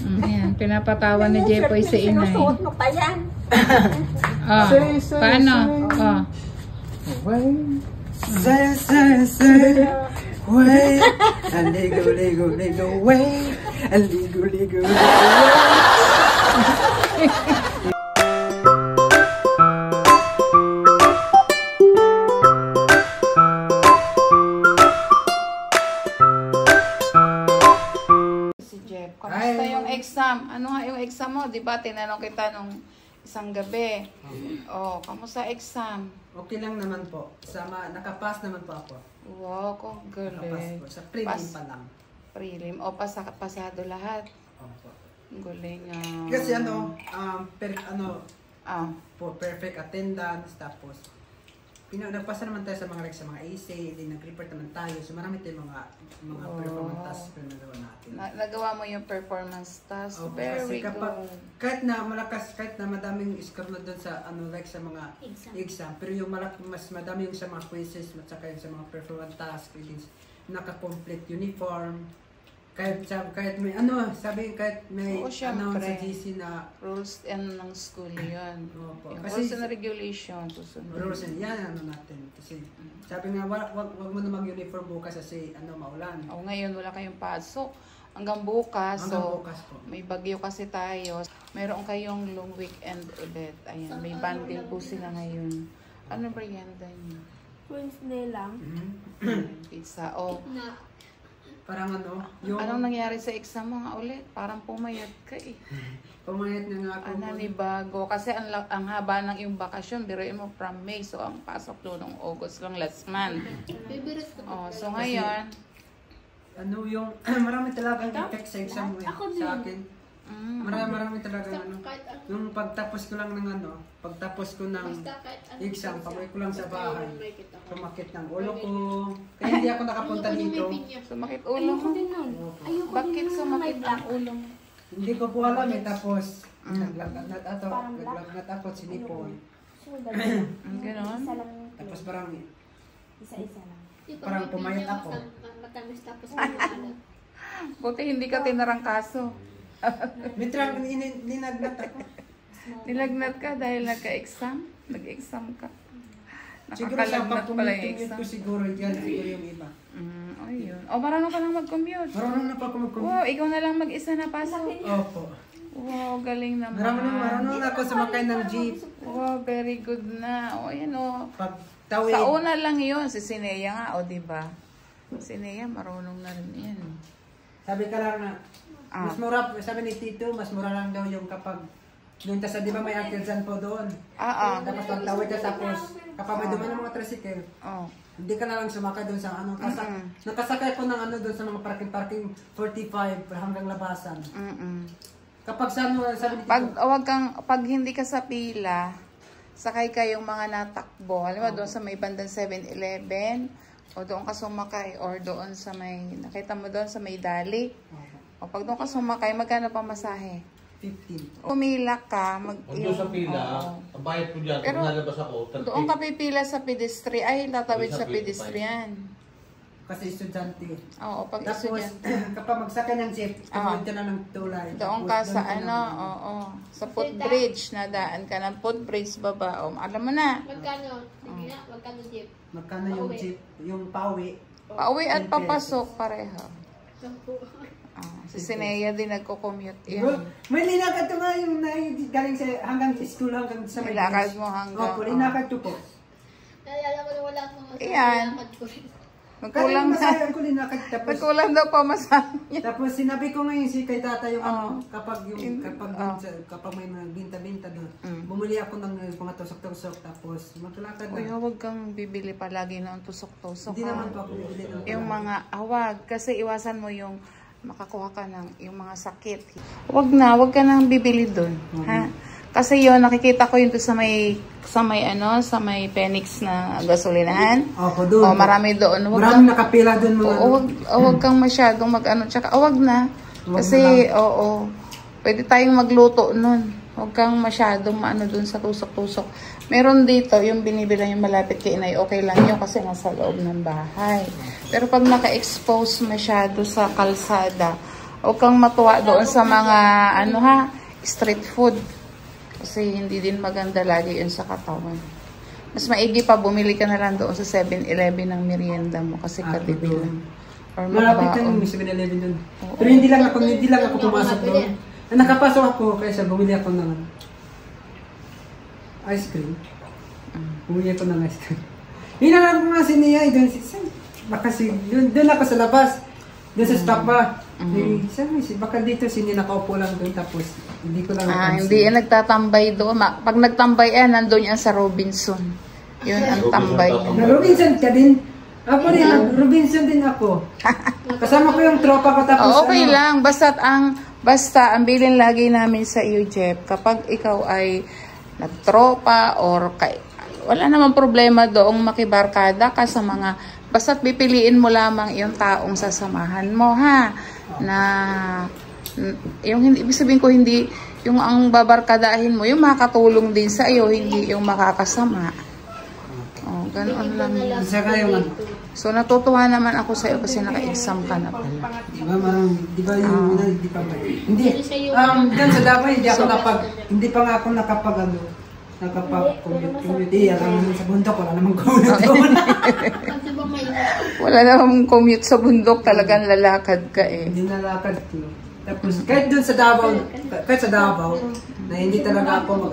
Ayan, pinapatawan ni Jepoy si Inay. Sinusuot mo pa yan. Paano? Wait. Say. Wait. Aligo, wait. Aligo. Kamusta yung exam? Ano nga yung exam mo? Di ba tinanong kita nung isang gabi. Kamusta exam? Okay lang naman po. Nakapass naman po ako. Wow, kung galing. Nakapass po. Sa prelim pa lang. Prelim. Pasado lahat. Opo. Galing. Kasi perfect attendance. Tapos, nagpasa naman tayo sa mga essay, nag-report naman tayo. So marami tayong mga performance tasks na nagawa natin. Nagawa mo yung performance task. Very good. Kahit na malakas, kahit na madaming score na doon sa sa mga exam, pero yung mas madami yung sa mga quizzes at saka yung sa mga performance tasks, naka-complete uniform. Kahit may kahit may sa GC na rules ng school yun. Opo. Yung Kasi rules and regulation. Rules and natin. Kasi sabi nga, wag mo na mag-uniform bukas kasi maulan. Ngayon wala kayong pasok. Hanggang bukas. Bukas po. May bagyo kasi tayo. Mayroon kayong long weekend ulit. Ayan, may bundle po sila ngayon. Ano merienda niyo? Wednesday lang. Pizza. Parang Anong nangyari sa exam mo nga ulit? Parang pumayat ka eh. Pumayat na nga ako. Nanibago. Kasi ang haba ng iyong bakasyon, biruin mo from May. So, ang pasok doon ng August lang last month. So ngayon, marami talagang effect sa exam mo sa akin. Marami talaga Nung pagtapos ko lang ng exam, pag-uwi ko lang sa bahay, sumakit ng ulo ko. Kaya hindi ako nakapunta dito. Sumakit ulo mo? Bakit sumakit ang ulo mo? Hindi ko po alam tapos naglagnat ako sinipon. Ganon? Tapos parang Isa-isa lang. Parang pumayat ako. Matamis tapos Buti hindi ka tinarangkaso. Mitrang ninagnat ako. Nilagnat ka dahil nag-exam ka. Siguro sa Nakakalagnat pala yung pag-commute exam. ko siguro yung iba. Ayun. Marunong ka lang mag-commute. Marunong na pa ako mag-commute. Wow, ikaw na lang mag-isa na pasok. Opo. Wow, galing naman. Marunong na ako sumakay ng jeep. Wow, very good na. Ayan Pag tawid. Sa una lang yun, si Sinea nga, diba? Sinea, marunong na rin yan. Sabi ka lang na, mas mura, sabi ni Tito, mas mura lang daw yung kapag, yung tasa, di ba may artisan po doon? Tapos pag tawid ka tapos, kapag may dumaan ng mga tricycle, hindi ka na lang sumakay doon sa nakasakay ko ng doon sa mga parking 45 hanggang labasan. Kapag sabi ni Tito, pag hindi ka sa pila, sakay kayong mga natakbo. Alam mo, doon sa may bandang 7-Eleven, o doon ka sumakay, or doon sa may, nakita mo doon sa may dali. O pag doon ka sumakay, magkano pa masahe? 15. Pumila ka, doon sa pila, ang bayad ko dyan, pero pag nalabas ako, 30. doon ka pipila sa pedestrian, tatawid sa pedestrian. Kasi estudyante. Pag tapos, estudyante. kapag magsakay ng jeep, tawid ka na ng tulay. Doon ka sa sa footbridge, nadaan ka ng footbridge baba. Alam mo na. Magkano? Sige na, magkano jeep? Magkano yung jeep, yung pauwi? Pauwi at papasok pareho. Si Sinea din nagko-commute yan. May linakad to nga yung galing sa hanggang school hanggang sa may linakad mo hanggang. Opo, linakad to po. Nalala ko na wala akong Ayan. Nagkulang Nagkulang daw pa masahe. Tapos sinabi ko ngayon si kay tata yung kapag may mga binta-binta doon. Bumili ako ng mga tusok-tusok tapos maglalakad na. Huwag kang bibili palagi ng tusok-tusok. Hindi naman po ako bibili ng yung mga kasi iwasan mo yung makakuha ka ng yung mga sakit. Huwag ka nang bibili doon, ha? Kasi yon nakikita ko yung sa may Phoenix na gasolinahan. Opo, doon. Marami doon. Marami nakapila doon mga. Huwag kang masyadong tsaka huwag na. Kasi pwede tayong magluto noon. Huwag kang masyadong doon sa tusok-tusok. Meron dito yung binibila yung malapit kay Inay. Okay lang yun kasi nasa loob ng bahay. Pero pag naka-expose masyado sa kalsada, Huwag kang matuwa doon sa mga, ano ha, street food. Kasi hindi din maganda lagi yun sa katawan. Mas maigi pa, bumili ka na lang doon sa 7-Eleven ng merienda mo kasi katibi lang. Or Malapit lang yung 7-Eleven doon. Pero hindi lang ako pumasok doon. Nakapasok ako kaysa bumili ako ng ice cream. Bumili ako ng ice cream. Hinanap ko nga si Nia, doon ako sa labas. Doon sa stop ba? Baka dito sini nakaupo lang doon tapos hindi ko lang hindi yan nagtatambay doon. Pag nagtambay nandun yan sa Robinson. Yun ang tambay. Na Robinson ka din? Ako rin, Robinson din ako. Kasama ko yung tropa ko tapos okay lang. Basta ang bilin lagi namin sa iyo, Jeff, kapag ikaw ay nagtropa or wala namang problema doong makibarkada ka sa mga, basta't pipiliin mo lamang yung taong sasamahan mo, ha? Na yung hindi, ibig sabihin ko hindi yung ang babarkadahin mo, yung makatulong din sa iyo, hindi yung makakasama. Oh, ganoon lang. So natutuwa naman ako sa iyo kasi naka-exam ka na pala. Di ba yung hindi pa ba? Hindi. Diyan sa Davao hindi pa nga ako nakapag-commute. Alam naman sa bundok, wala namang commute doon. Wala namang commute sa bundok, talagang lalakad ka eh. Hindi nalakad ko. Tapos kahit doon sa Davao, na hindi talaga ako,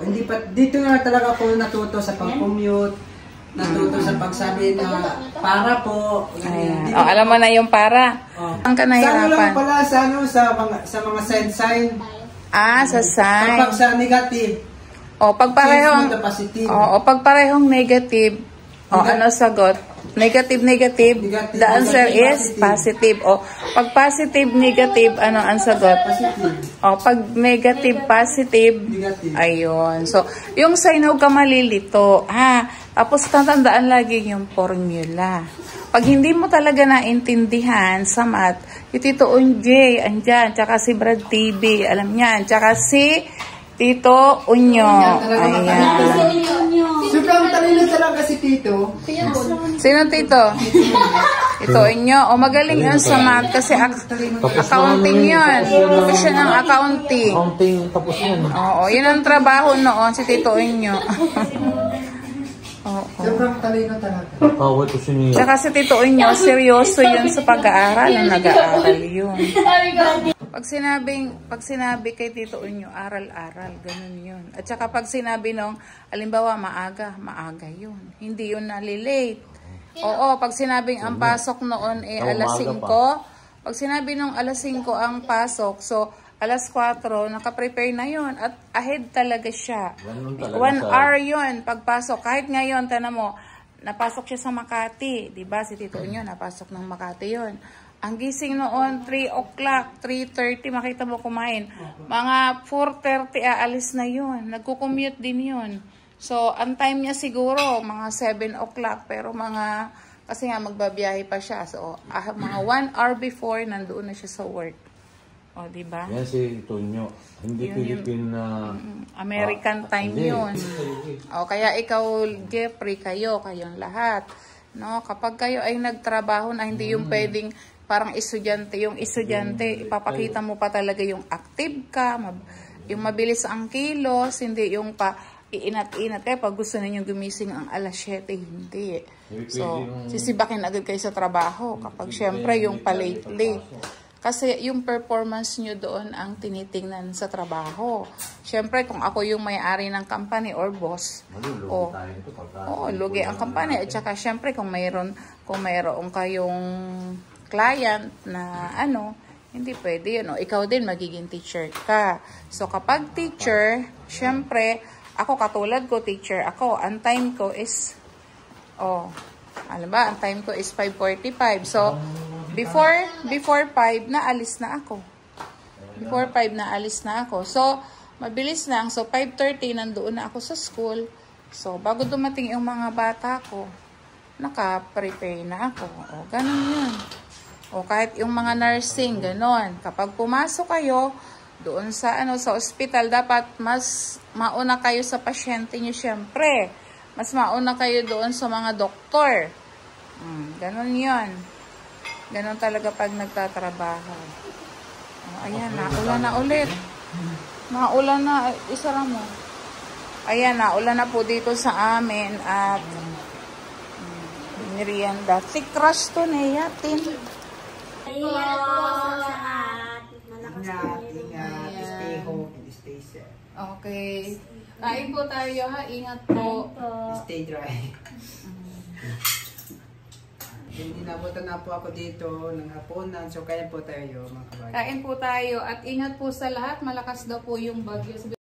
dito nga talaga ako natuto sa pag-commute, natuto sa pagsabi na para po. Alam mo na yung para. Ang ka nahirapan. Sa lang pala, sa mga sign. Sa sign. Kapag sa negative. Pag parehong negative, ano sagot? Negative. The answer is positive. Pag positive, negative, ano ang sagot? Pag negative, positive, ayun. So, yung sign, huwag ka malilito, ha? Tapos, tatandaan lagi yung formula. Pag hindi mo talaga naintindihan sa math, yung Tito Unjay, andyan, tsaka si Brad TV, alam niyan, tsaka si Tito Unyo. Ayan. Sobrang talino talaga si Tito. Sino Tito? Tito Unyo. Magaling yun sa math kasi accounting yun. Profession ng accounting. Accounting tapos yan. Oo, yun ang trabaho noon si Tito Unyo. Sobrang talino talaga. Kawat ko siya. Tsaka si Tito Unyo, seryoso yun sa pag-aaral. Nag-aaral yun. Pag sinabi kay Tito Unyo, aral-aral, ganun yun. At saka pag sinabi nung, alimbawa, maaga yun. Hindi yun nalilate. Pag sinabing ang pasok noon alas 5, pag sinabi nung alas 5 ang pasok, so alas 4, nakaprepare na yun. At ahead talaga siya. 1 hour yun pagpasok. Kahit ngayon, tanong mo, napasok siya sa Makati. Diba? Si Tito Unyo, napasok ng Makati yun. Ang gising noon, 3 o'clock, 3:30, makita mo kumain. Mga 4:30, aalis na yun. Nagko-commute din yun. So, ang time niya siguro, mga 7 o'clock. Pero kasi nga magbabiyahe pa siya. So, mga 1 hour before, nandoon na siya sa work. Diba? Yan si Tonyo. Hindi Philippine American time yun. Kaya ikaw, Jeffrey, kayong lahat. No? Kapag kayo ay nagtrabaho na hindi yung pwedeng parang yung estudyante, ipapakita mo pa talaga yung active ka, yung mabilis ang kilos, hindi yung iinat-inat. Kaya pag gusto ninyong gumising ang alas 7, hindi. So, sisibakin agad kayo sa trabaho kapag syempre yung pa-late. Kasi yung performance nyo doon ang tinitingnan sa trabaho. Syempre, kung ako yung may-ari ng company or boss, lugi ang company. At saka syempre, kung mayroon kayong client na hindi pwede yun. Ikaw din magiging teacher ka. So, kapag teacher, syempre, ako katulad ko, teacher ako. Ang time ko is, ang time ko is 5:45. So, before 5, naalis na ako. So, mabilis lang. So, 5:30, nandoon na ako sa school. So, bago dumating yung mga bata ko, naka-prepare na ako. Ganun yun. Kahit yung mga nursing, ganon. Kapag pumasok kayo, doon sa ospital, dapat mas mauna kayo sa pasyente nyo, syempre. Mas mauna kayo doon sa mga doktor. Ganon yun. Ganon talaga pag nagtatrabaho. Ayan, naulan na ulit. Naulan na, isara mo. Ayan, naulan na po dito sa amin at merienda. Thick crush to na yatin. Ingat po sa lahat. Ingat. Stay home and stay safe. Okay. Kain po tayo ha. Ingat po. Stay dry. Hindi nabutan na po ako dito ng hapunan. So, kaya po tayo mga kabagay. Kain po tayo at ingat po sa lahat. Malakas daw po yung bagyo.